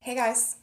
Hey guys.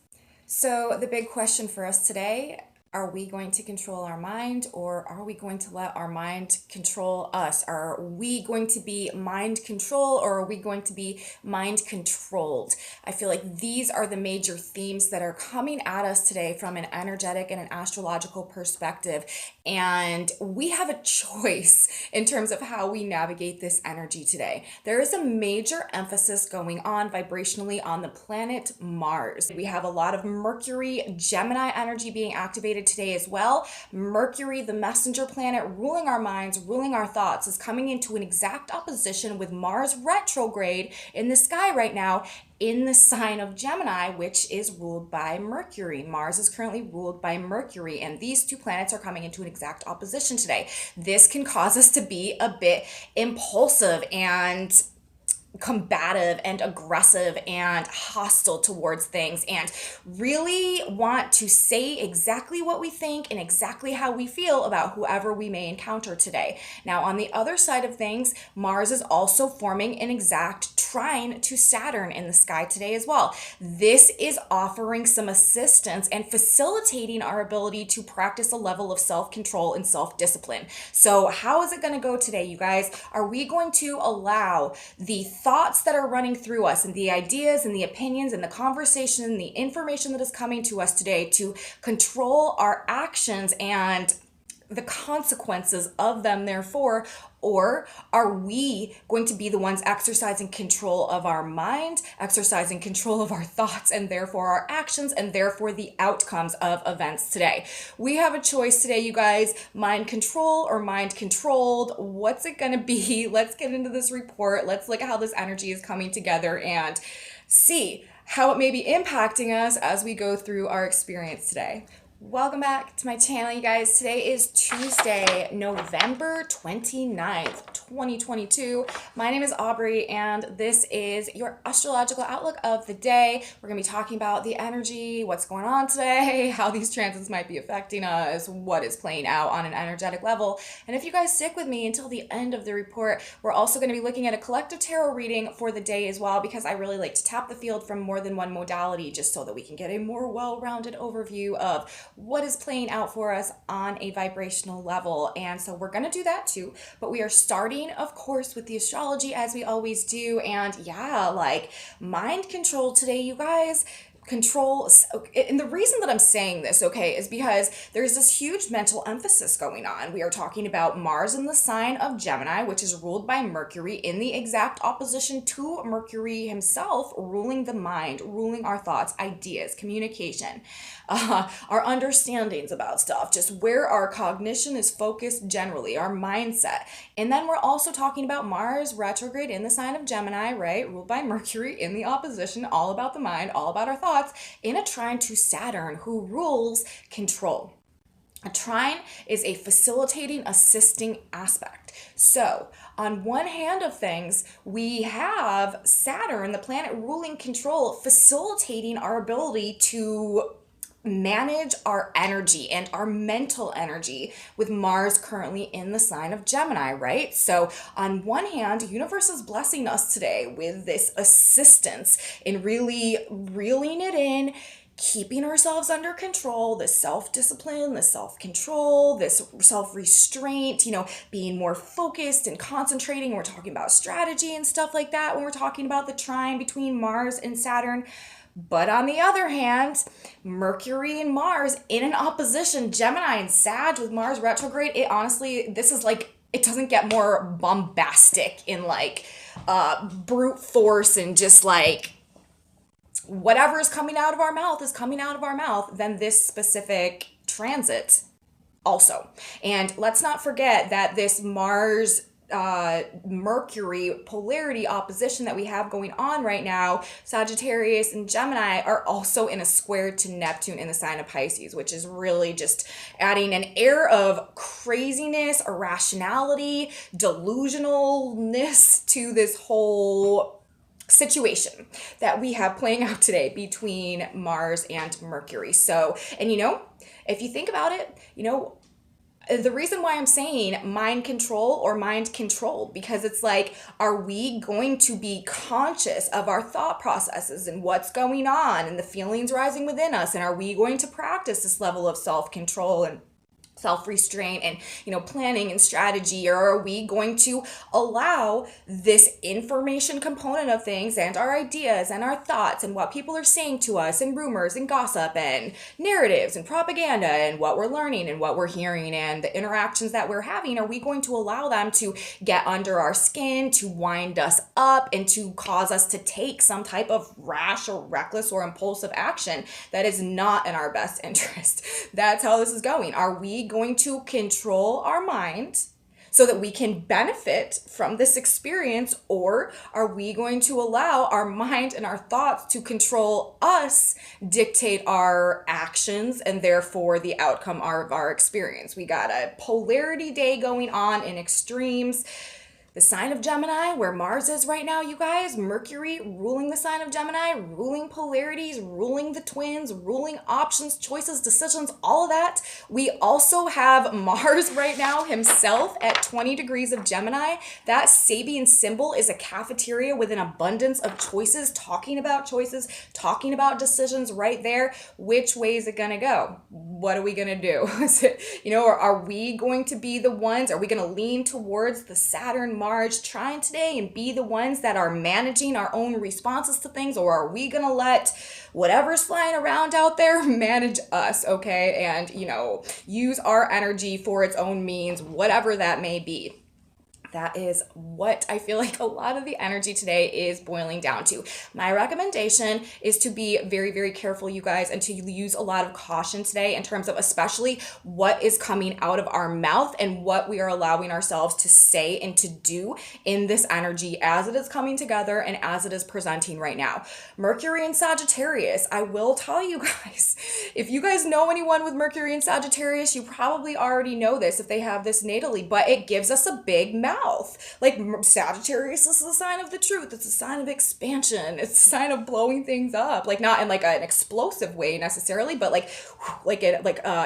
So, the big question for us today, are we going to control our mind or are we going to let our mind control us? Are we going to be mind control or are we going to be mind controlled? I feel like these are the major themes that are coming at us today from an energetic and an astrological perspective. And we have a choice in terms of how we navigate this energy today. There is a major emphasis going on vibrationally on the planet Mars. We have a lot of Mercury, Gemini energy being activated today as well. Mercury, the messenger planet ruling our minds, ruling our thoughts, is coming into an exact opposition with Mars retrograde in the sky right now in the sign of Gemini, which is ruled by Mercury. Mars is currently ruled by Mercury, and these two planets are coming into an exact opposition today. This can cause us to be a bit impulsive and combative and aggressive and hostile towards things and really want to say exactly what we think and exactly how we feel about whoever we may encounter today. Now, on the other side of things, Mars is also forming an exact trine to Saturn in the sky today as well. This is offering some assistance and facilitating our ability to practice a level of self-control and self-discipline. So how is it going to go today, you guys? Are we going to allow the thoughts that are running through us and the ideas and the opinions and the conversation and the information that is coming to us today to control our actions and the consequences of them, therefore? Or are we going to be the ones exercising control of our mind, exercising control of our thoughts, and therefore our actions, and therefore the outcomes of events today? We have a choice today, you guys. Mind control or mind controlled? What's it going to be? Let's get into this report. Let's look at how this energy is coming together and see how it may be impacting us as we go through our experience today. Welcome back to my channel, you guys. Today is Tuesday, November 29th, 2022. My name is Aubrey, and this is your astrological outlook of the day. We're going to be talking about the energy, what's going on today, how these transits might be affecting us, what is playing out on an energetic level. And if you guys stick with me until the end of the report, we're also going to be looking at a collective tarot reading for the day as well, because I really like to tap the field from more than one modality just so that we can get a more well-rounded overview of what is playing out for us on a vibrational level. And so we're going to do that too, but we are starting, of course, with the astrology as we always do. And yeah, like mind control today, you guys. Control. And the reason that I'm saying this, okay, is because there's this huge mental emphasis going on. We are talking about Mars in the sign of Gemini, which is ruled by Mercury, in the exact opposition to Mercury himself, ruling the mind, ruling our thoughts, ideas, communication, our understandings about stuff, just where our cognition is focused generally, our mindset. And then we're also talking about Mars retrograde in the sign of Gemini, right, ruled by Mercury in the opposition, all about the mind, all about our thoughts, in a trine to Saturn, who rules control. A trine is a facilitating, assisting aspect. So, on one hand of things, we have Saturn, the planet ruling control, facilitating our ability to manage our energy and our mental energy with Mars currently in the sign of Gemini, right? So on one hand, universe is blessing us today with this assistance in really reeling it in, keeping ourselves under control, this self-discipline, this self-control, this self-restraint, being more focused and concentrating. We're talking about strategy and stuff like that when we're talking about the trine between Mars and Saturn. But on the other hand, Mercury and Mars in an opposition, Gemini and Sag with Mars retrograde, it honestly, this is like, it doesn't get more bombastic in like brute force and just like whatever is coming out of our mouth is coming out of our mouth than this specific transit also. And let's not forget that this Mars Mercury polarity opposition that we have going on right now, Sagittarius and Gemini are also in a square to Neptune in the sign of Pisces, which is really just adding an air of craziness, irrationality, delusionalness to this whole situation that we have playing out today between Mars and Mercury. So, and if you think about it, The reason why I'm saying mind control or mind controlled, because it's like, are we going to be conscious of our thought processes and what's going on and the feelings rising within us? And are we going to practice this level of self control and self-restraint and planning and strategy, or are we going to allow this information component of things and our ideas and our thoughts and what people are saying to us and rumors and gossip and narratives and propaganda and what we're learning and what we're hearing and the interactions that we're having, are we going to allow them to get under our skin, to wind us up, and to cause us to take some type of rash or reckless or impulsive action that is not in our best interest? That's how this is going. Are we going to control our mind so that we can benefit from this experience, or are we going to allow our mind and our thoughts to control us, dictate our actions, and therefore the outcome of our experience? We got a polarity day going on in extremes. The sign of Gemini, where Mars is right now, you guys, Mercury ruling the sign of Gemini, ruling polarities, ruling the twins, ruling options, choices, decisions, all of that. We also have Mars right now himself at 20 degrees of Gemini. That Sabian symbol is a cafeteria with an abundance of choices, talking about decisions right there. Which way is it going to go? What are we going to do? Or are we going to be the ones, are we going to lean towards the Saturn Mars trine today and be the ones that are managing our own responses to things, or are we gonna let whatever's flying around out there manage us, okay? And use our energy for its own means, whatever that may be. That is what I feel like a lot of the energy today is boiling down to. My recommendation is to be very, very careful, you guys, and to use a lot of caution today in terms of especially what is coming out of our mouth and what we are allowing ourselves to say and to do in this energy as it is coming together and as it is presenting right now. Mercury and Sagittarius, I will tell you guys, if you guys know anyone with Mercury and Sagittarius, you probably already know this if they have this natally, but it gives us a big mouth. Like Sagittarius is a sign of the truth. It's a sign of expansion. It's a sign of blowing things up. Like not in like an explosive way necessarily, but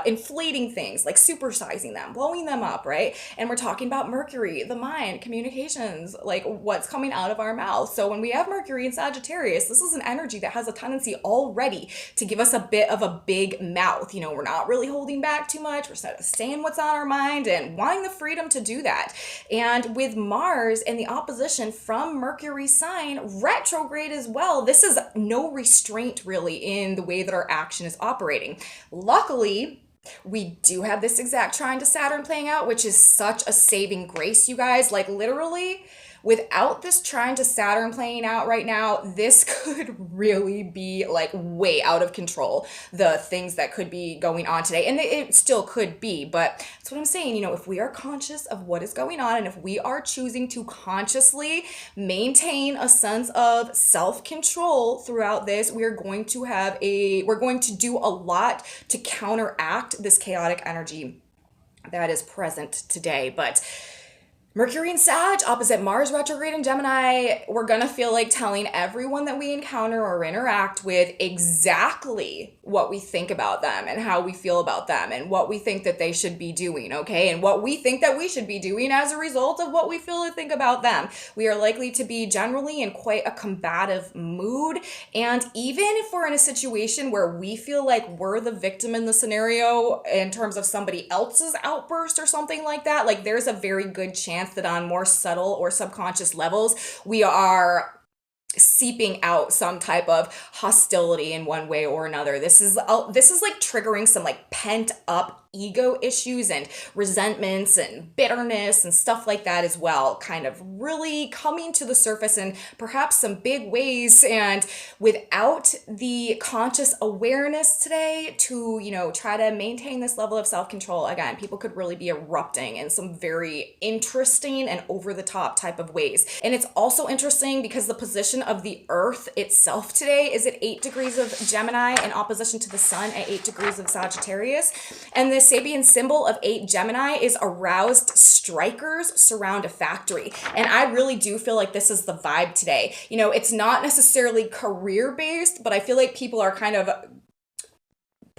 inflating things, like supersizing them, blowing them up, right? And we're talking about Mercury, the mind, communications, like what's coming out of our mouth. So when we have Mercury in Sagittarius, this is an energy that has a tendency already to give us a bit of a big mouth. We're not really holding back too much. We're saying what's on our mind and wanting the freedom to do that. And with Mars in the opposition from Mercury sign, retrograde as well, this is no restraint really in the way that our action is operating. Luckily, we do have this exact trine to Saturn playing out, which is such a saving grace, you guys. Like literally, without this trine to Saturn playing out right now, this could really be like way out of control, the things that could be going on today. And it still could be, but that's what I'm saying. If we are conscious of what is going on and if we are choosing to consciously maintain a sense of self-control throughout this, we're going to do a lot to counteract this chaotic energy that is present today. But Mercury and Sag, opposite Mars retrograde in Gemini, we're going to feel like telling everyone that we encounter or interact with exactly what we think about them and how we feel about them and what we think that they should be doing, okay? And what we think that we should be doing as a result of what we feel and think about them. We are likely to be generally in quite a combative mood. And even if we're in a situation where we feel like we're the victim in the scenario in terms of somebody else's outburst or something like that, like there's a very good chance that on more subtle or subconscious levels, we are seeping out some type of hostility in one way or another. This is like triggering some like pent up ego issues and resentments and bitterness and stuff like that as well, kind of really coming to the surface in perhaps some big ways. And without the conscious awareness today to, try to maintain this level of self-control, again, people could really be erupting in some very interesting and over-the-top type of ways. And it's also interesting because the position of the Earth itself today is at 8 degrees of Gemini in opposition to the Sun at 8 degrees of Sagittarius. And the Sabian symbol of 8 Gemini is aroused strikers surround a factory. And I really do feel like this is the vibe today. It's not necessarily career-based, but I feel like people are kind of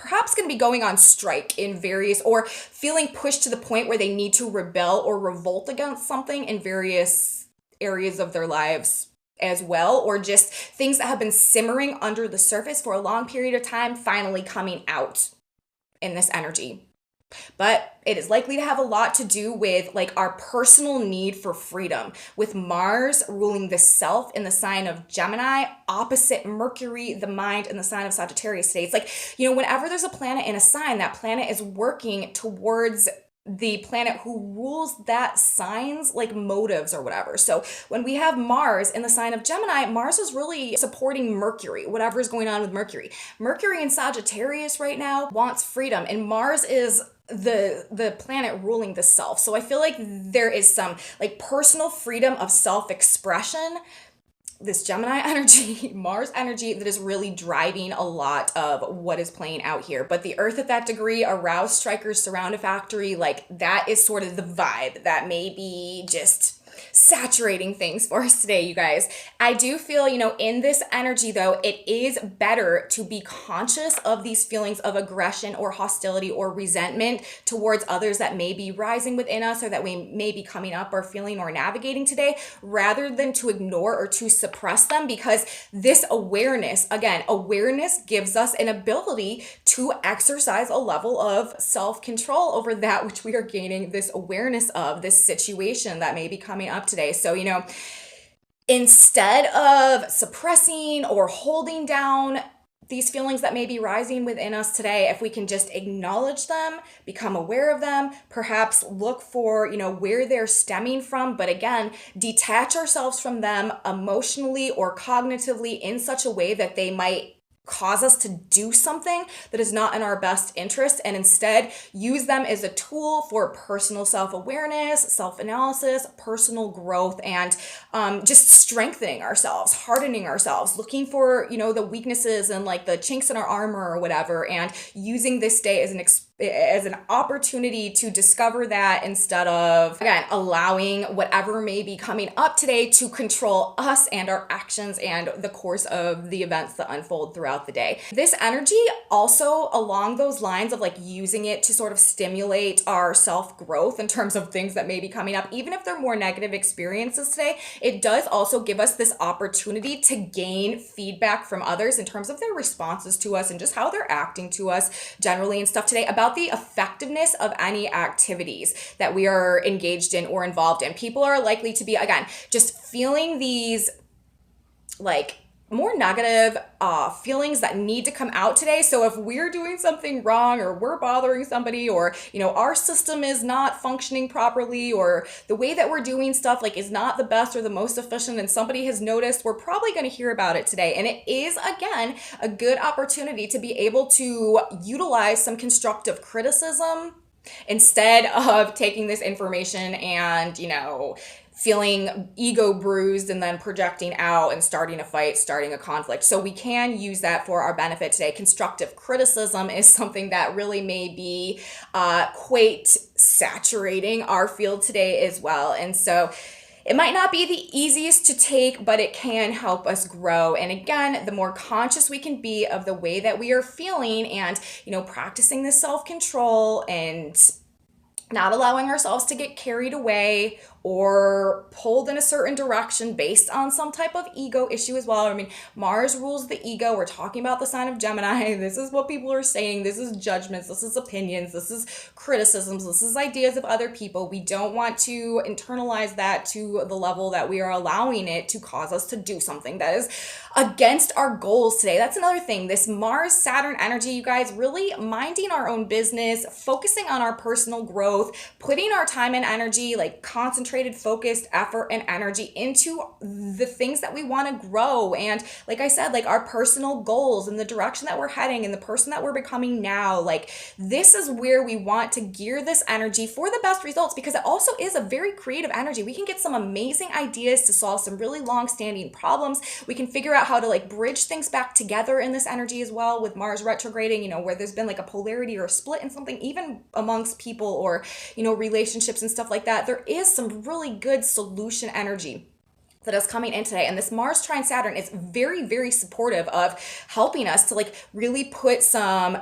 perhaps going to be going on strike in various, or feeling pushed to the point where they need to rebel or revolt against something in various areas of their lives as well, or just things that have been simmering under the surface for a long period of time finally coming out in this energy. But it is likely to have a lot to do with like our personal need for freedom, with Mars ruling the self in the sign of Gemini, opposite Mercury, the mind, in the sign of Sagittarius today. It's like, whenever there's a planet in a sign, that planet is working towards the planet who rules that sign's like motives or whatever. So when we have Mars in the sign of Gemini, Mars is really supporting Mercury, whatever is going on with Mercury. Mercury in Sagittarius right now wants freedom, and Mars is the planet ruling the self. So I feel like there is some like personal freedom of self-expression, this Gemini energy, Mars energy, that is really driving a lot of what is playing out here. But the Earth at that degree, aroused strikers, surround a factory, like that is sort of the vibe that may be just saturating things for us today, you guys. I do feel, in this energy though, it is better to be conscious of these feelings of aggression or hostility or resentment towards others that may be rising within us, or that we may be coming up or feeling or navigating today, rather than to ignore or to suppress them, because this awareness, again, awareness gives us an ability to exercise a level of self-control over that which we are gaining this awareness of, this situation that may be coming up today. So, instead of suppressing or holding down these feelings that may be rising within us today, if we can just acknowledge them, become aware of them, perhaps look for, where they're stemming from, but again, detach ourselves from them emotionally or cognitively in such a way that they might cause us to do something that is not in our best interest, and instead use them as a tool for personal self-awareness, self-analysis, personal growth, and just strengthening ourselves, hardening ourselves, looking for, the weaknesses and like the chinks in our armor or whatever, and using this day as an opportunity to discover that, instead of, again, allowing whatever may be coming up today to control us and our actions and the course of the events that unfold throughout the day. This energy also, along those lines of like using it to sort of stimulate our self-growth in terms of things that may be coming up, even if they're more negative experiences today, it does also give us this opportunity to gain feedback from others in terms of their responses to us and just how they're acting to us generally and stuff today, about the effectiveness of any activities that we are engaged in or involved in. People are likely to be, again, just feeling these like more negative feelings that need to come out today. So if we're doing something wrong, or we're bothering somebody, or our system is not functioning properly, or the way that we're doing stuff like is not the best or the most efficient, and somebody has noticed, we're probably going to hear about it today. And it is, again, a good opportunity to be able to utilize some constructive criticism instead of taking this information and feeling ego bruised and then projecting out and starting a fight, starting a conflict. So we can use that for our benefit today. Constructive criticism is something that really may be quite saturating our field today as well. And so it might not be the easiest to take, but it can help us grow. And again, the more conscious we can be of the way that we are feeling, and practicing this self-control and not allowing ourselves to get carried away or pulled in a certain direction based on some type of ego issue as well. I mean, Mars rules the ego. We're talking about the sign of Gemini. This is what people are saying. This is judgments. This is opinions. This is criticisms. This is ideas of other people. We don't want to internalize that to the level that we are allowing it to cause us to do something that is against our goals today. That's another thing. This Mars Saturn energy, you guys, really minding our own business, focusing on our personal growth, putting our time and energy, like concentrated, focused effort and energy into the things that we want to grow. And like I said, like our personal goals and the direction that we're heading and the person that we're becoming now, like this is where we want to gear this energy for the best results, because it also is a very creative energy. We can get some amazing ideas to solve some really long-standing problems. We can figure out how to like bridge things back together in this energy as well, with Mars retrograding, where there's been like a polarity or a split in something, even amongst people or, relationships and stuff like that. There is some really good solution energy that is coming in today. And this Mars trine Saturn is very, very supportive of helping us to like really put some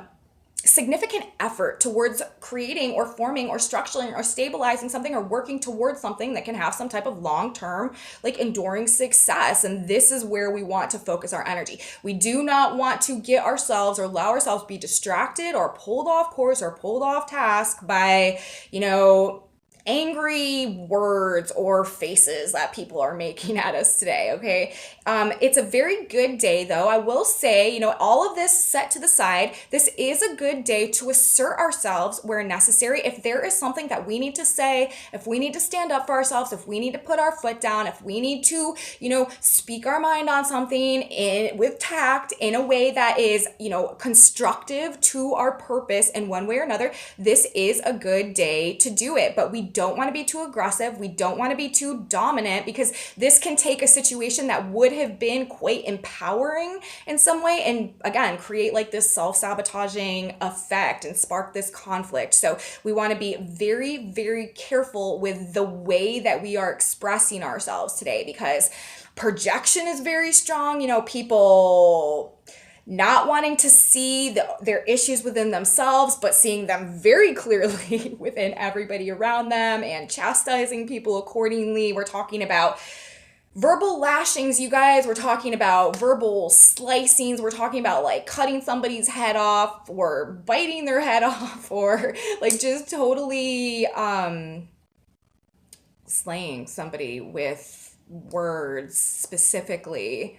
significant effort towards creating or forming or structuring or stabilizing something or working towards something that can have some type of long-term, like enduring success. And this is where we want to focus our energy. We do not want to get ourselves or allow ourselves to be distracted or pulled off course or pulled off task by, angry words or faces that people are making at us today. Okay. It's a very good day, though. I will say, all of this set to the side, this is a good day to assert ourselves where necessary. If there is something that we need to say, if we need to stand up for ourselves, if we need to put our foot down, if we need to, speak our mind on something with tact in a way that is, constructive to our purpose in one way or another, this is a good day to do it. But we don't want to be too aggressive. We don't want to be too dominant, because this can take a situation that would have been quite empowering in some way and again create like this self-sabotaging effect and spark this conflict. So we want to be very, very careful with the way that we are expressing ourselves today, because projection is very strong. People not wanting to see their issues within themselves, but seeing them very clearly within everybody around them and chastising people accordingly. We're talking about verbal lashings, you guys. We're talking about verbal slicings. We're talking about like cutting somebody's head off or biting their head off or like just totally slaying somebody with words specifically.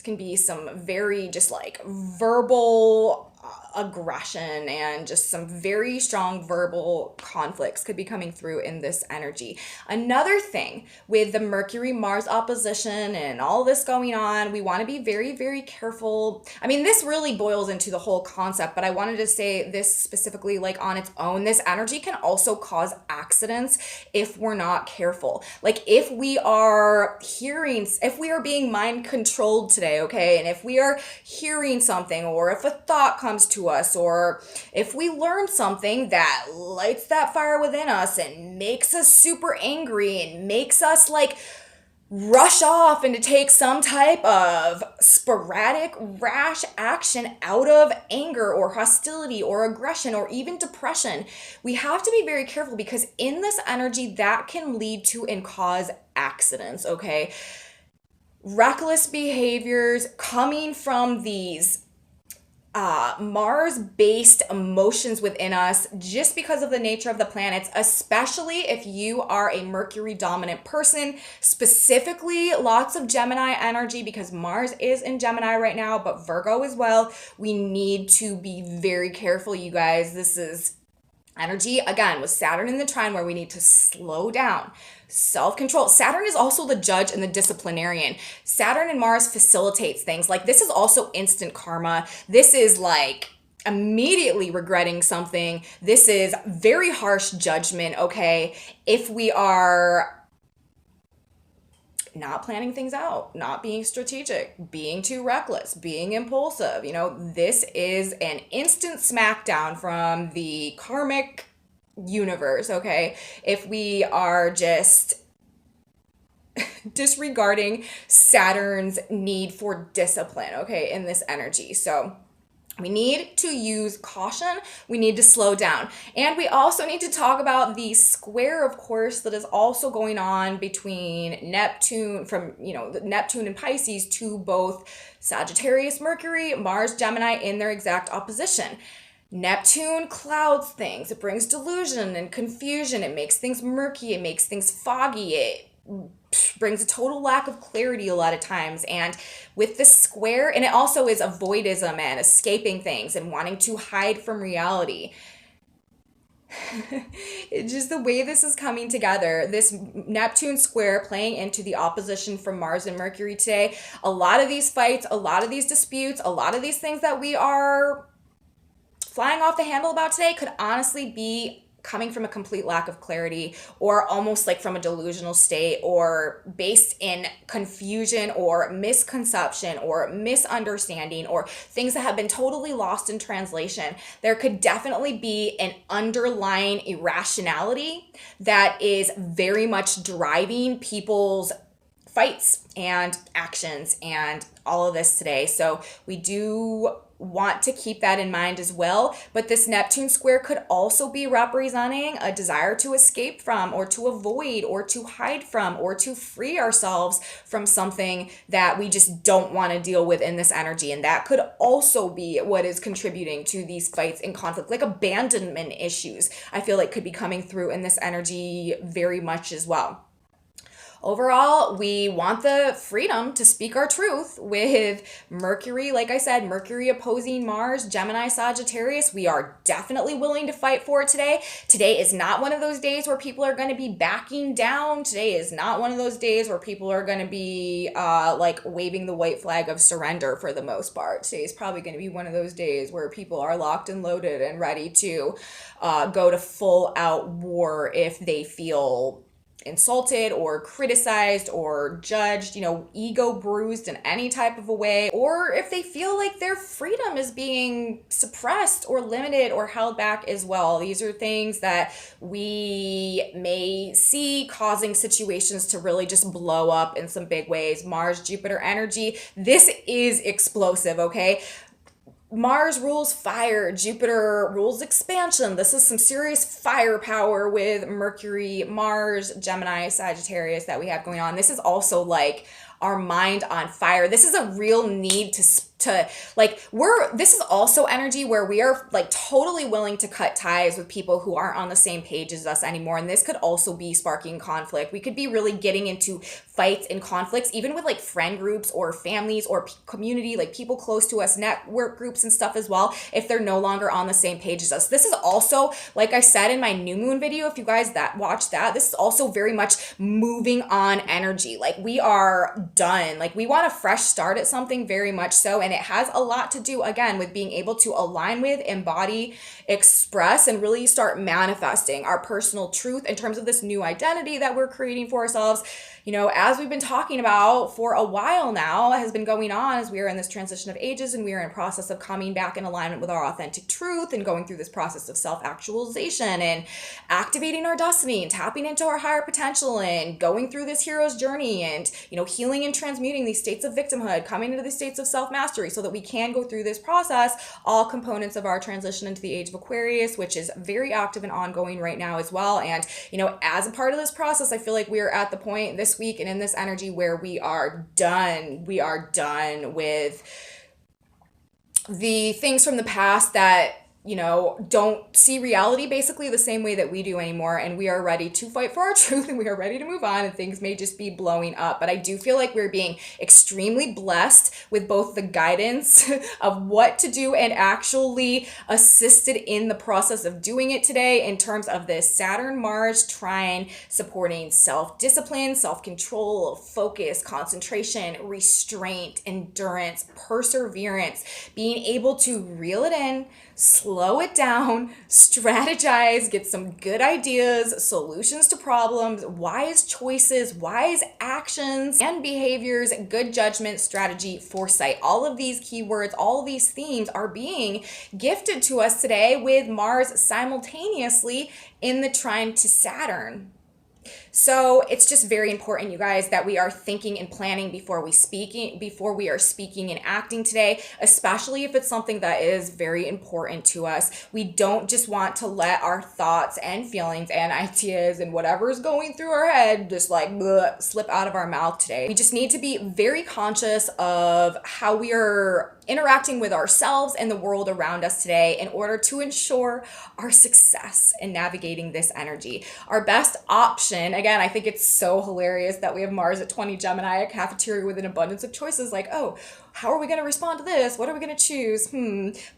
Can be some very just like verbal aggression and just some very strong verbal conflicts could be coming through in this energy. Another thing with the Mercury Mars opposition and all this going on, we want to be very, very careful. I mean, this really boils into the whole concept, but I wanted to say this specifically like on its own. This energy can also cause accidents if we're not careful. Like if we are being mind controlled today, okay, and if we are hearing something, or if a thought comes to us, or if we learn something that lights that fire within us and makes us super angry and makes us like rush off and to take some type of sporadic rash action out of anger or hostility or aggression or even depression, we have to be very careful, because in this energy that can lead to and cause accidents. Okay, reckless behaviors coming from these Mars-based emotions within us, just because of the nature of the planets, especially if you are a Mercury dominant person, specifically lots of Gemini energy, because Mars is in Gemini right now, but Virgo as well. We need to be very careful, you guys. This is energy, again, with Saturn in the trine, where we need to slow down. Self-control. Saturn is also the judge and the disciplinarian. Saturn and Mars facilitates things. Like this is also instant karma. This is like immediately regretting something. This is very harsh judgment, okay? If we are not planning things out, not being strategic, being too reckless, being impulsive, this is an instant smackdown from the karmic universe, okay? If we are just disregarding Saturn's need for discipline, okay, in this energy. So we need to use caution. We need to slow down. And we also need to talk about the square, of course, that is also going on between Neptune, from, Neptune and Pisces, to both Sagittarius, Mercury, Mars, Gemini in their exact opposition. Neptune clouds things. It brings delusion and confusion. It makes things murky. It makes things foggy. It brings a total lack of clarity a lot of times. And with the square, and it also is avoidism and escaping things and wanting to hide from reality. It's just the way this is coming together. This Neptune square playing into the opposition from Mars and Mercury today. A lot of these fights, a lot of these disputes, a lot of these things that we are flying off the handle about today could honestly be coming from a complete lack of clarity, or almost like from a delusional state, or based in confusion or misconception or misunderstanding, or things that have been totally lost in translation. There could definitely be an underlying irrationality that is very much driving people's fights and actions and all of this today. So we do want to keep that in mind as well. But this Neptune square could also be representing a desire to escape from, or to avoid, or to hide from, or to free ourselves from something that we just don't want to deal with in this energy. And that could also be what is contributing to these fights and conflict, like abandonment issues, I feel like could be coming through in this energy very much as well. Overall, we want the freedom to speak our truth with Mercury, like I said, Mercury opposing Mars, Gemini, Sagittarius. We are definitely willing to fight for it today. Today is not one of those days where people are going to be backing down. Today is not one of those days where people are going to be like waving the white flag of surrender for the most part. Today is probably going to be one of those days where people are locked and loaded and ready to go to full out war if they feel insulted or criticized or judged, ego bruised in any type of a way, or if they feel like their freedom is being suppressed or limited or held back as well. These are things that we may see causing situations to really just blow up in some big ways. Mars, Jupiter energy, this is explosive, okay? Mars rules fire, Jupiter rules expansion. This is some serious firepower with Mercury, Mars, Gemini, Sagittarius that we have going on. This is also like our mind on fire. This is a real need to like, this is also energy where we are like totally willing to cut ties with people who aren't on the same page as us anymore. And this could also be sparking conflict. We could be really getting into fights and conflicts, even with like friend groups or families or community, like people close to us, network groups and stuff as well, if they're no longer on the same page as us. This is also, like I said in my new moon video, if you guys watched that, this is also very much moving on energy. Like we are done. Like we want a fresh start at something very much so. And it has a lot to do, again, with being able to align with, embody, express, and really start manifesting our personal truth in terms of this new identity that we're creating for ourselves. As we've been talking about for a while now, has been going on as we are in this transition of ages and we are in a process of coming back in alignment with our authentic truth and going through this process of self-actualization and activating our destiny and tapping into our higher potential and going through this hero's journey and, healing and transmuting these states of victimhood, coming into the states of self-mastery so that we can go through this process, all components of our transition into the age of Aquarius, which is very active and ongoing right now as well. And, as a part of this process, I feel like we are at the point this week and in this energy where we are done. We are done with the things from the past that don't see reality basically the same way that we do anymore. And we are ready to fight for our truth and we are ready to move on, and things may just be blowing up. But I do feel like we're being extremely blessed with both the guidance of what to do and actually assisted in the process of doing it today in terms of this Saturn-Mars trine supporting self-discipline, self-control, focus, concentration, restraint, endurance, perseverance, being able to reel it in, slow it down, strategize, get some good ideas, solutions to problems, wise choices, wise actions and behaviors, good judgment, strategy, foresight. All of these keywords, all of these themes are being gifted to us today with Mars simultaneously in the trine to Saturn. So it's just very important, you guys, that we are thinking and planning before we are speaking and acting today, especially if it's something that is very important to us. We don't just want to let our thoughts and feelings and ideas and whatever is going through our head just like slip out of our mouth today. We just need to be very conscious of how we are interacting with ourselves and the world around us today in order to ensure our success in navigating this energy. Our best option, again, I think it's so hilarious that we have Mars at 20 Gemini, a cafeteria with an abundance of choices, like, oh, how are we going to respond to this? What are we going to choose?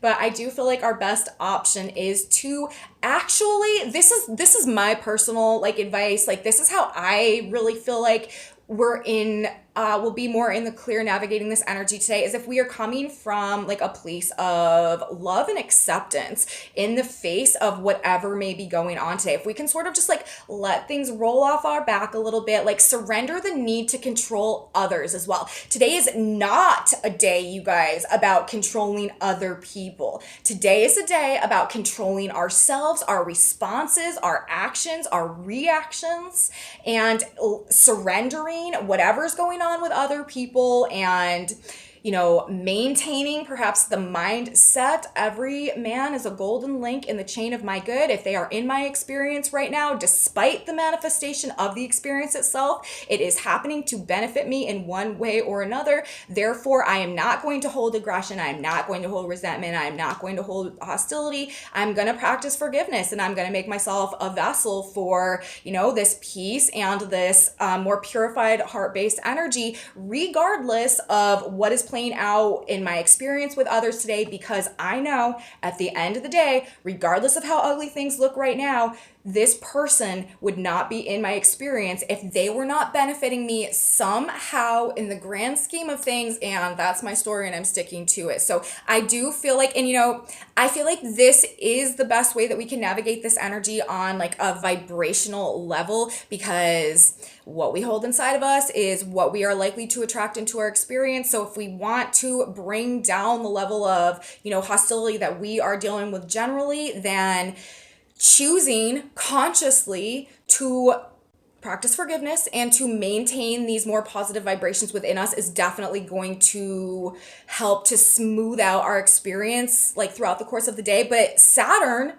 But I do feel like our best option is to actually, this is my personal like advice. Like, this is how I really feel like we're in will be more in the clear navigating this energy today is if we are coming from like a place of love and acceptance in the face of whatever may be going on today. If we can sort of just like let things roll off our back a little bit, like surrender the need to control others as well. Today is not a day, you guys, about controlling other people. Today is a day about controlling ourselves, our responses, our actions, our reactions, and surrendering whatever's going on with other people and maintaining perhaps the mindset. Every man is a golden link in the chain of my good. If they are in my experience right now, despite the manifestation of the experience itself, it is happening to benefit me in one way or another. Therefore, I am not going to hold aggression. I am not going to hold resentment. I am not going to hold hostility. I'm going to practice forgiveness, and I'm going to make myself a vessel for, this peace and this more purified heart-based energy, regardless of what is playing out in my experience with others today, because I know at the end of the day, regardless of how ugly things look right now, this person would not be in my experience if they were not benefiting me somehow in the grand scheme of things. And that's my story, and I'm sticking to it. So I do feel like, I feel like this is the best way that we can navigate this energy on like a vibrational level, because what we hold inside of us is what we are likely to attract into our experience. So if we want to bring down the level of, hostility that we are dealing with generally, then choosing consciously to practice forgiveness and to maintain these more positive vibrations within us is definitely going to help to smooth out our experience like throughout the course of the day. But Saturn,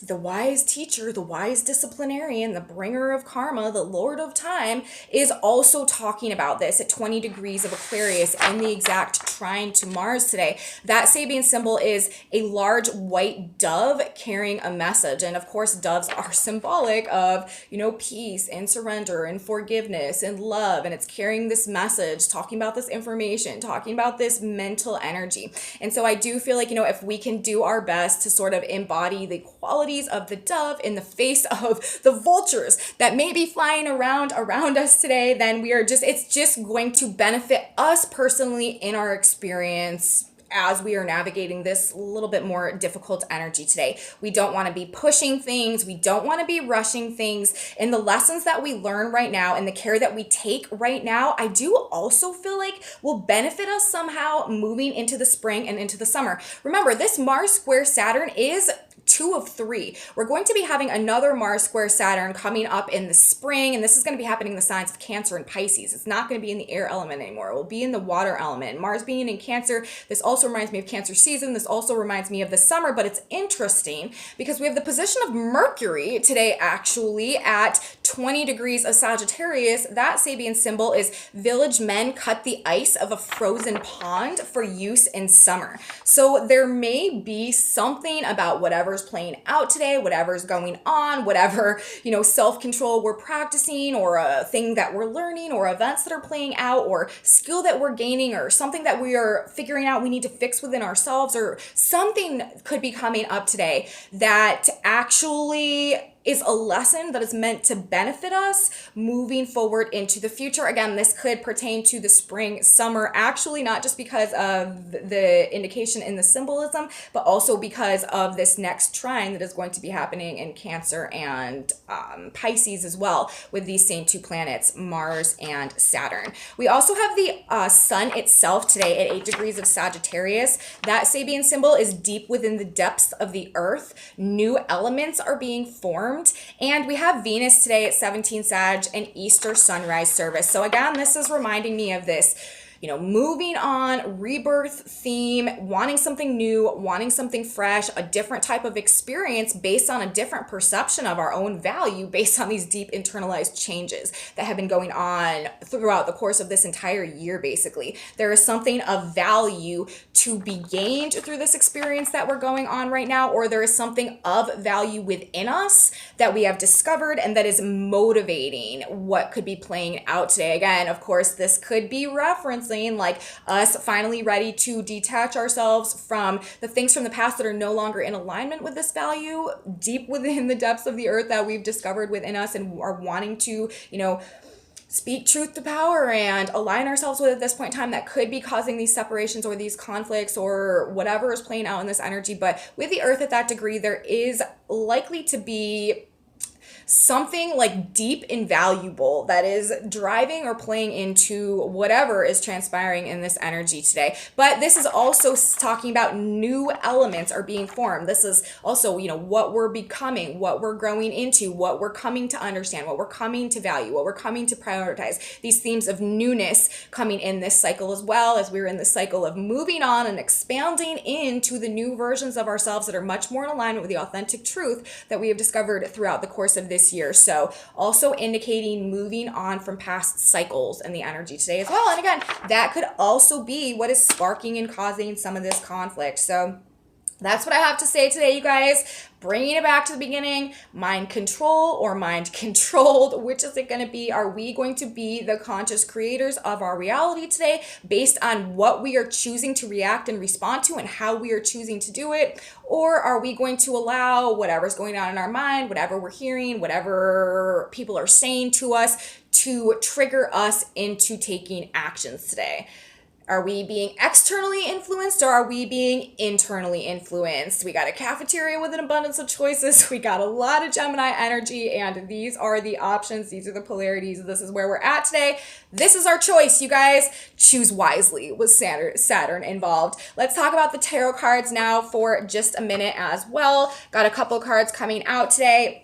the wise teacher, the wise disciplinarian, the bringer of karma, the lord of time, is also talking about this at 20 degrees of Aquarius in the exact trine to Mars today. That Sabian symbol is a large white dove carrying a message. And of course, doves are symbolic of, peace and surrender and forgiveness and love. And it's carrying this message, talking about this information, talking about this mental energy. And so I do feel like, if we can do our best to sort of embody the quality of the dove in the face of the vultures that may be flying around us today, then it's just going to benefit us personally in our experience as we are navigating this little bit more difficult energy today. We don't want to be pushing things. We don't want to be rushing things. And the lessons that we learn right now and the care that we take right now, I do also feel like will benefit us somehow moving into the spring and into the summer. Remember, this Mars square Saturn is 2 of 3. We're going to be having another Mars square Saturn coming up in the spring, and this is going to be happening in the signs of Cancer and Pisces. It's not going to be in the air element anymore. It will be in the water element. Mars being in Cancer, this also reminds me of Cancer season. This also reminds me of the summer, but it's interesting because we have the position of Mercury today actually at 20 degrees of Sagittarius. That Sabian symbol is village men cut the ice of a frozen pond for use in summer. So there may be something about whatever's playing out today, whatever's going on, whatever, self-control we're practicing, or a thing that we're learning, or events that are playing out, or skill that we're gaining, or something that we are figuring out we need to fix within ourselves, or something could be coming up today that actually is a lesson that is meant to benefit us moving forward into the future. Again, this could pertain to the spring, summer, actually, not just because of the indication in the symbolism, but also because of this next trine that is going to be happening in Cancer and Pisces as well, with these same 2 planets, Mars and Saturn. We also have the sun itself today at 8 degrees of Sagittarius. That Sabian symbol is deep within the depths of the earth. New elements are being formed. And we have Venus today at 17 Sag and Easter sunrise service. So again, this is reminding me of this, moving on, rebirth theme, wanting something new, wanting something fresh, a different type of experience based on a different perception of our own value, based on these deep internalized changes that have been going on throughout the course of this entire year, basically. There is something of value to be gained through this experience that we're going on right now, or there is something of value within us that we have discovered and that is motivating what could be playing out today. Again, of course, this could be referencing like us finally ready to detach ourselves from the things from the past that are no longer in alignment with this value deep within the depths of the earth that we've discovered within us, and are wanting to, speak truth to power and align ourselves with at this point in time that could be causing these separations or these conflicts or whatever is playing out in this energy. But with the earth at that degree, there is likely to be something like deep and valuable that is driving or playing into whatever is transpiring in this energy today. But this is also talking about new elements are being formed. This is also, what we're becoming, what we're growing into, what we're coming to understand, what we're coming to value, what we're coming to prioritize. These themes of newness coming in this cycle, as well as we're in the cycle of moving on and expanding into the new versions of ourselves that are much more in alignment with the authentic truth that we have discovered throughout the course of this year. So also indicating moving on from past cycles in the energy today as well. And again, that could also be what is sparking and causing some of this conflict. So that's what I have to say today, you guys. Bringing it back to the beginning, mind control or mind controlled, which is it going to be? Are we going to be the conscious creators of our reality today based on what we are choosing to react and respond to and how we are choosing to do it? Or are we going to allow whatever's going on in our mind, whatever we're hearing, whatever people are saying to us, to trigger us into taking actions today? Are we being externally influenced or are we being internally influenced? We got a cafeteria with an abundance of choices. We got a lot of Gemini energy, and these are the options. These are the polarities. This is where we're at today. This is our choice, you guys. Choose wisely with Saturn involved. Let's talk about the tarot cards now for just a minute as well. Got a couple cards coming out today.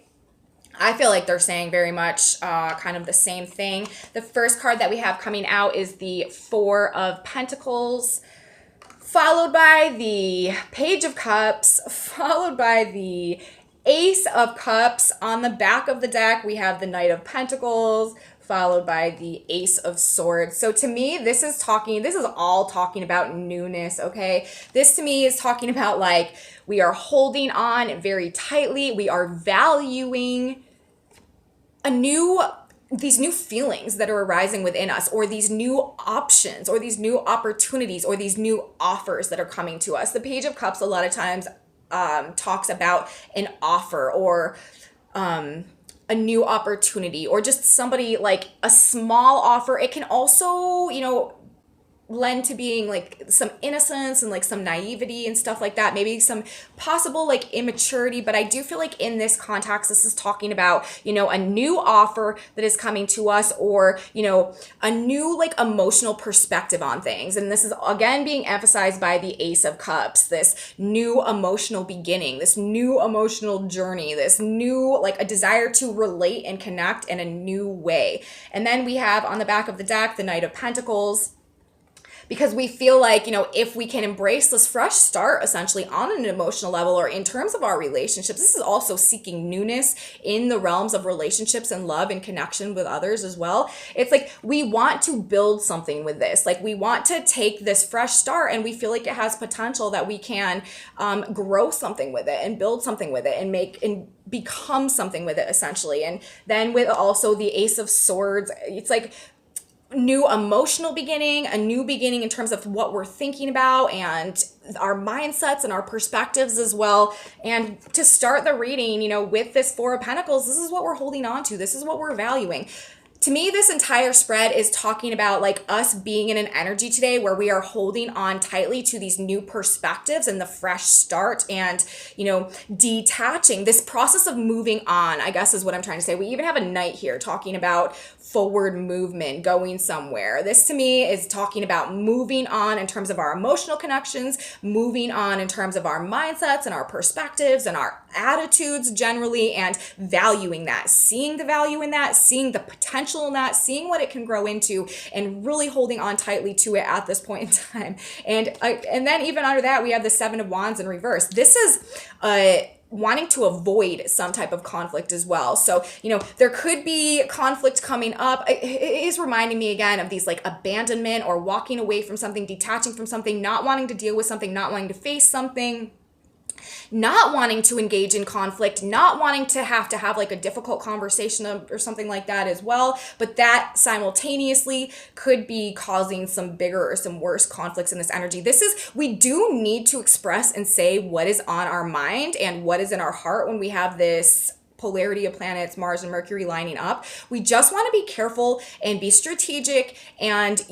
I feel like they're saying very much kind of the same thing. The first card that we have coming out is the Four of Pentacles, followed by the Page of Cups, followed by the Ace of Cups. On the back of the deck, we have the Knight of Pentacles, followed by the Ace of Swords. So to me, this is all talking about newness, okay? This to me is talking about like we are holding on very tightly. We are valuing these new feelings that are arising within us, or these new options, or these new opportunities, or these new offers that are coming to us. The Page of Cups a lot of times talks about an offer or a new opportunity, or just somebody like a small offer. It can also, lend to being like some innocence and like some naivety and stuff like that, maybe some possible like immaturity. But I do feel like in this context, this is talking about, a new offer that is coming to us, or, a new like emotional perspective on things. And this is again being emphasized by the Ace of Cups, this new emotional beginning, this new emotional journey, this new like a desire to relate and connect in a new way. And then we have on the back of the deck, the Knight of Pentacles, because we feel like, if we can embrace this fresh start, essentially on an emotional level or in terms of our relationships, this is also seeking newness in the realms of relationships and love and connection with others as well. It's like we want to build something with this. Like we want to take this fresh start, and we feel like it has potential that we can grow something with it and build something with it and make and become something with it, essentially. And then with also the Ace of Swords, it's like new emotional beginning, a new beginning in terms of what we're thinking about and our mindsets and our perspectives as well. And to start the reading, with this Four of Pentacles, this is what we're holding on to. This is what we're valuing. To me, this entire spread is talking about like us being in an energy today where we are holding on tightly to these new perspectives and the fresh start and, detaching. This process of moving on, I guess is what I'm trying to say. We even have a Knight here talking about forward movement, going somewhere. This to me is talking about moving on in terms of our emotional connections, moving on in terms of our mindsets and our perspectives and our attitudes generally, and valuing that, seeing the value in that, seeing the potential in that, seeing what it can grow into, and really holding on tightly to it at this point in time. And then even under that, we have the Seven of Wands in reverse. This is wanting to avoid some type of conflict as well. So, there could be conflict coming up. It is reminding me again of these like abandonment or walking away from something, detaching from something, not wanting to deal with something, not wanting to face something, not wanting to engage in conflict, not wanting to have like a difficult conversation or something like that as well. But that simultaneously could be causing some bigger or some worse conflicts in this energy. We do need to express and say what is on our mind and what is in our heart when we have this polarity of planets, Mars and Mercury lining up. We just want to be careful and be strategic and,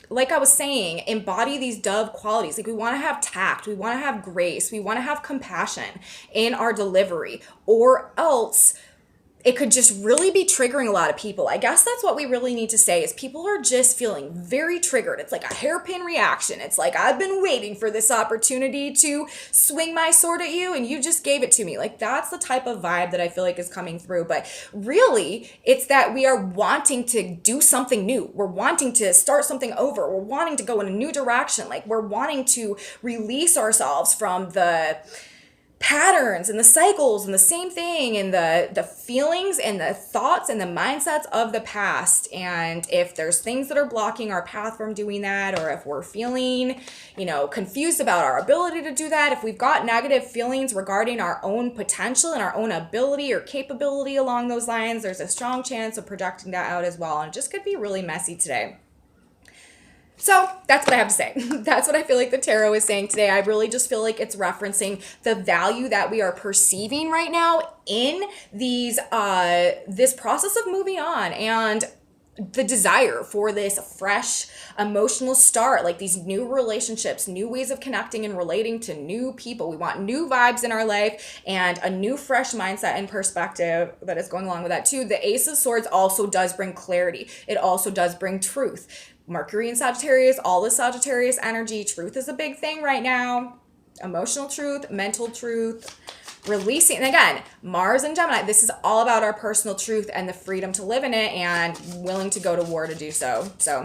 like I was saying, embody these dove qualities. Like we want to have tact, we want to have grace, we want to have compassion in our delivery, or else it could just really be triggering a lot of people. I guess that's what we really need to say is people are just feeling very triggered. It's like a hairpin reaction. It's like, I've been waiting for this opportunity to swing my sword at you and you just gave it to me. Like that's the type of vibe that I feel like is coming through. But really, it's that we are wanting to do something new. We're wanting to start something over. We're wanting to go in a new direction. Like we're wanting to release ourselves from the patterns and the cycles and the same thing and the feelings and the thoughts and the mindsets of the past. And if there's things that are blocking our path from doing that, or if we're feeling, confused about our ability to do that, if we've got negative feelings regarding our own potential and our own ability or capability along those lines, there's a strong chance of projecting that out as well. And it just could be really messy today. So that's what I have to say. That's what I feel like the tarot is saying today. I really just feel like it's referencing the value that we are perceiving right now in these this process of moving on, and the desire for this fresh emotional start, like these new relationships, new ways of connecting and relating to new people. We want new vibes in our life and a new fresh mindset and perspective that is going along with that too. The Ace of Swords also does bring clarity. It also does bring truth. Mercury and Sagittarius, all the Sagittarius energy. Truth is a big thing right now. Emotional truth, mental truth, releasing. And again, Mars and Gemini, this is all about our personal truth and the freedom to live in it and willing to go to war to do so. So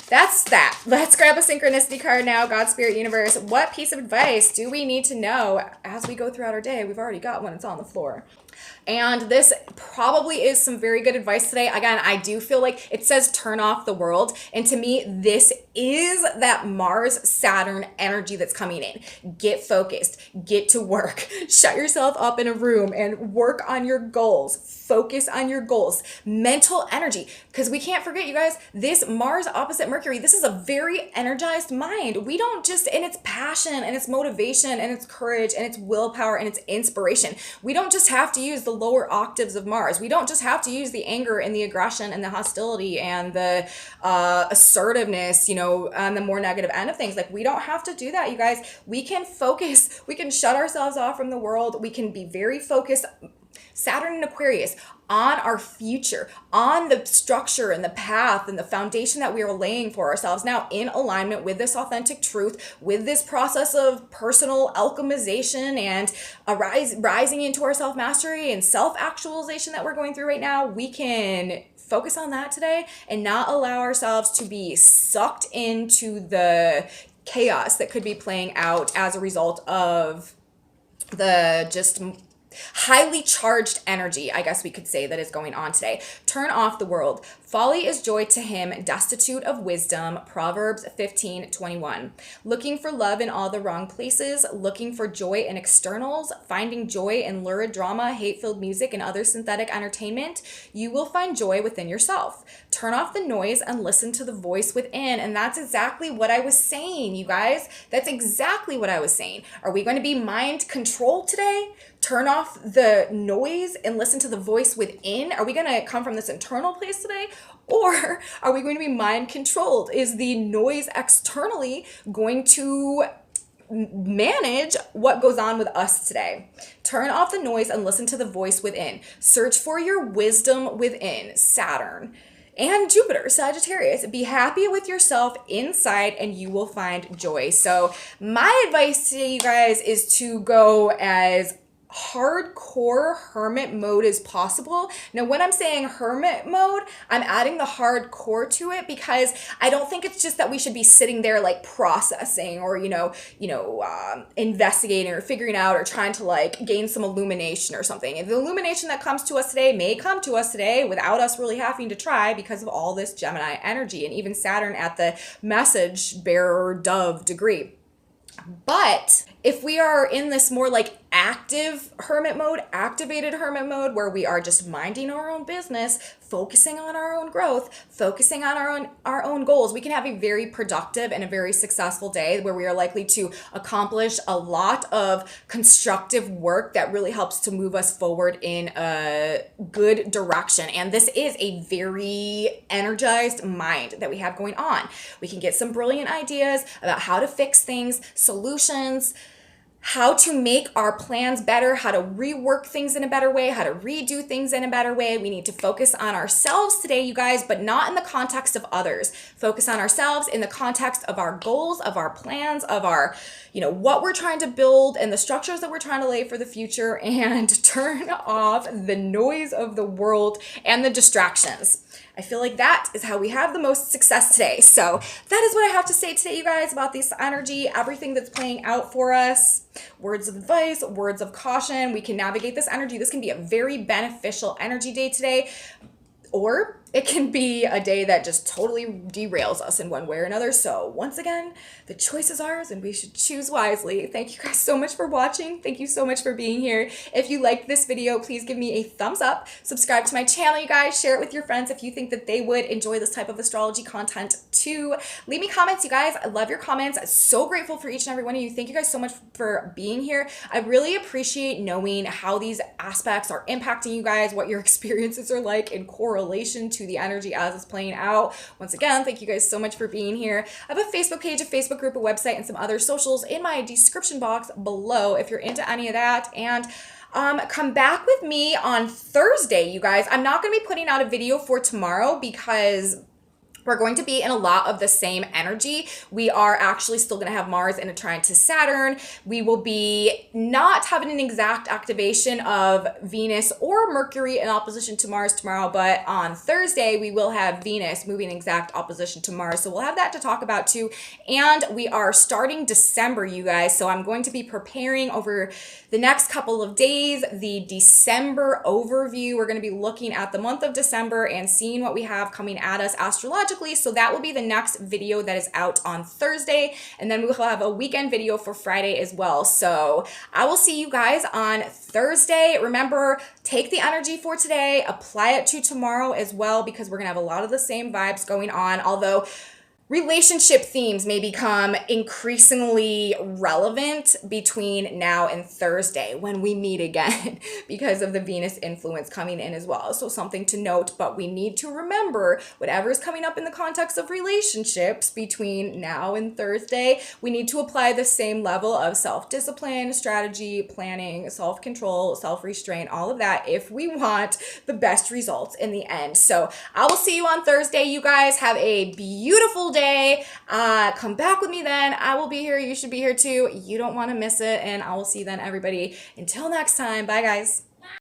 that's that. Let's grab a synchronicity card now. God, Spirit, Universe. What piece of advice do we need to know as we go throughout our day? We've already got one. It's on the floor. And this probably is some very good advice today. Again, I do feel like it says turn off the world. And to me, this is that Mars Saturn energy that's coming in. Get focused, get to work, shut yourself up in a room and work on your goals. Focus on your goals. Mental energy. Because we can't forget, you guys, this Mars opposite Mercury, this is a very energized mind. We don't just, and it's passion and it's motivation and it's courage and it's willpower and it's inspiration. We don't just have to use the lower octaves of Mars. We don't just have to use the anger and the aggression and the hostility and the assertiveness, on the more negative end of things. Like we don't have to do that, you guys. We can focus. We can shut ourselves off from the world. We can be very focused. Saturn and Aquarius on our future, on the structure and the path and the foundation that we are laying for ourselves now in alignment with this authentic truth, with this process of personal alchemization and rising into our self-mastery and self-actualization that we're going through right now. We can focus on that today and not allow ourselves to be sucked into the chaos that could be playing out as a result of the just highly charged energy, I guess we could say, that is going on today. Turn off the world. Folly is joy to him, destitute of wisdom. Proverbs 15:21. Looking for love in all the wrong places, looking for joy in externals, finding joy in lurid drama, hate-filled music, and other synthetic entertainment, you will find joy within yourself. Turn off the noise and listen to the voice within. And that's exactly what I was saying, you guys. That's exactly what I was saying. Are we going to be mind controlled today? Turn off the noise and listen to the voice within? Are we going to come from this internal place today? Or are we going to be mind controlled? Is the noise externally going to manage what goes on with us today? Turn off the noise and listen to the voice within. Search for your wisdom within. Saturn and Jupiter, Sagittarius. Be happy with yourself inside and you will find joy. So my advice to you guys is to go as hardcore hermit mode as possible. Now, when I'm saying hermit mode, I'm adding the hardcore to it because I don't think it's just that we should be sitting there like processing or, investigating or figuring out or trying to like gain some illumination or something. And the illumination that comes to us today may come to us today without us really having to try because of all this Gemini energy and even Saturn at the message bearer dove degree. But if we are in this more like active hermit mode, activated hermit mode, where we are just minding our own business, focusing on our own growth, focusing on our own goals, we can have a very productive and a very successful day where we are likely to accomplish a lot of constructive work that really helps to move us forward in a good direction. And this is a very energized mind that we have going on. We can get some brilliant ideas about how to fix things, solutions, how to make our plans better, how to rework things in a better way, how to redo things in a better way. We need to focus on ourselves today, you guys, but not in the context of others. Focus on ourselves in the context of our goals, of our plans, of our, what we're trying to build and the structures that we're trying to lay for the future, and turn off the noise of the world and the distractions. I feel like that is how we have the most success today. So that is what I have to say today, you guys, about this energy, everything that's playing out for us. Words of advice, words of caution. We can navigate this energy. This can be a very beneficial energy day today, or it can be a day that just totally derails us in one way or another. So once again, the choice is ours and we should choose wisely. Thank you guys so much for watching. Thank you so much for being here. If you liked this video, please give me a thumbs up. Subscribe to my channel, you guys. Share it with your friends if you think that they would enjoy this type of astrology content too. Leave me comments, you guys. I love your comments. I'm so grateful for each and every one of you. Thank you guys so much for being here. I really appreciate knowing how these aspects are impacting you guys, what your experiences are like in correlation to the energy as it's playing out. Once again, thank you guys so much for being here. I have a Facebook page, a Facebook group, a website, and some other socials in my description box below if you're into any of that. And come back with me on Thursday, you guys. I'm not going to be putting out a video for tomorrow because we're going to be in a lot of the same energy. We are actually still going to have Mars in a trine to Saturn. We will be not having an exact activation of Venus or Mercury in opposition to Mars tomorrow, but on Thursday, we will have Venus moving in exact opposition to Mars. So we'll have that to talk about too. And we are starting December, you guys. So I'm going to be preparing over the next couple of days the December overview. We're going to be looking at the month of December and seeing what we have coming at us astrologically. So that will be the next video that is out on Thursday. And then we will have a weekend video for Friday as well. So I will see you guys on Thursday. Remember, take the energy for today, apply it to tomorrow as well, because we're going to have a lot of the same vibes going on. Although relationship themes may become increasingly relevant between now and Thursday when we meet again because of the Venus influence coming in as well. So something to note, but we need to remember whatever is coming up in the context of relationships between now and Thursday, we need to apply the same level of self-discipline, strategy, planning, self-control, self-restraint, all of that if we want the best results in the end. So I will see you on Thursday. You guys have a beautiful day. Come back with me then. I will be here. You should be here too. You don't want to miss it. And I will see you then, everybody. Until next time. Bye, guys.